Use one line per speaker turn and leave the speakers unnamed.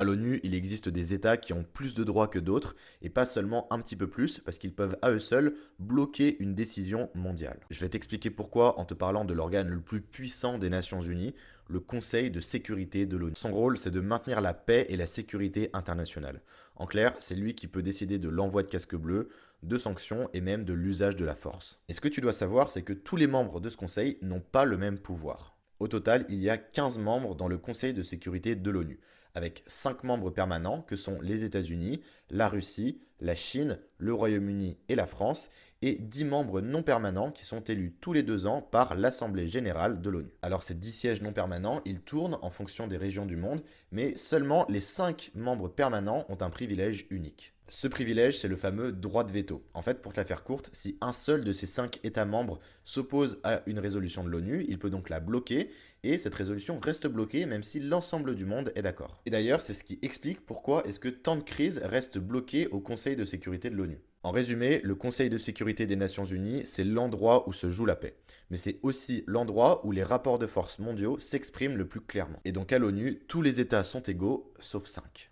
À l'ONU, il existe des États qui ont plus de droits que d'autres, et pas seulement un petit peu plus, parce qu'ils peuvent à eux seuls bloquer une décision mondiale. Je vais t'expliquer pourquoi en te parlant de l'organe le plus puissant des Nations Unies, le Conseil de sécurité de l'ONU. Son rôle, c'est de maintenir la paix et la sécurité internationale. En clair, c'est lui qui peut décider de l'envoi de casques bleus, de sanctions et même de l'usage de la force. Et ce que tu dois savoir, c'est que tous les membres de ce conseil n'ont pas le même pouvoir. Au total, il y a 15 membres dans le Conseil de sécurité de l'ONU, avec 5 membres permanents que sont les États-Unis, la Russie, la Chine, le Royaume-Uni et la France, et 10 membres non permanents qui sont élus tous les 2 ans par l'Assemblée générale de l'ONU. Alors ces 10 sièges non permanents, ils tournent en fonction des régions du monde, mais seulement les 5 membres permanents ont un privilège unique. Ce privilège, c'est le fameux droit de veto. En fait, pour te la faire courte, si un seul de ces 5 États membres s'oppose à une résolution de l'ONU, il peut donc la bloquer, et cette résolution reste bloquée même si l'ensemble du monde est d'accord. Et d'ailleurs, c'est ce qui explique pourquoi est-ce que tant de crises restent bloquées au Conseil de sécurité de l'ONU. En résumé, le Conseil de sécurité des Nations Unies, c'est l'endroit où se joue la paix. Mais c'est aussi l'endroit où les rapports de force mondiaux s'expriment le plus clairement. Et donc à l'ONU, tous les États sont égaux, sauf 5.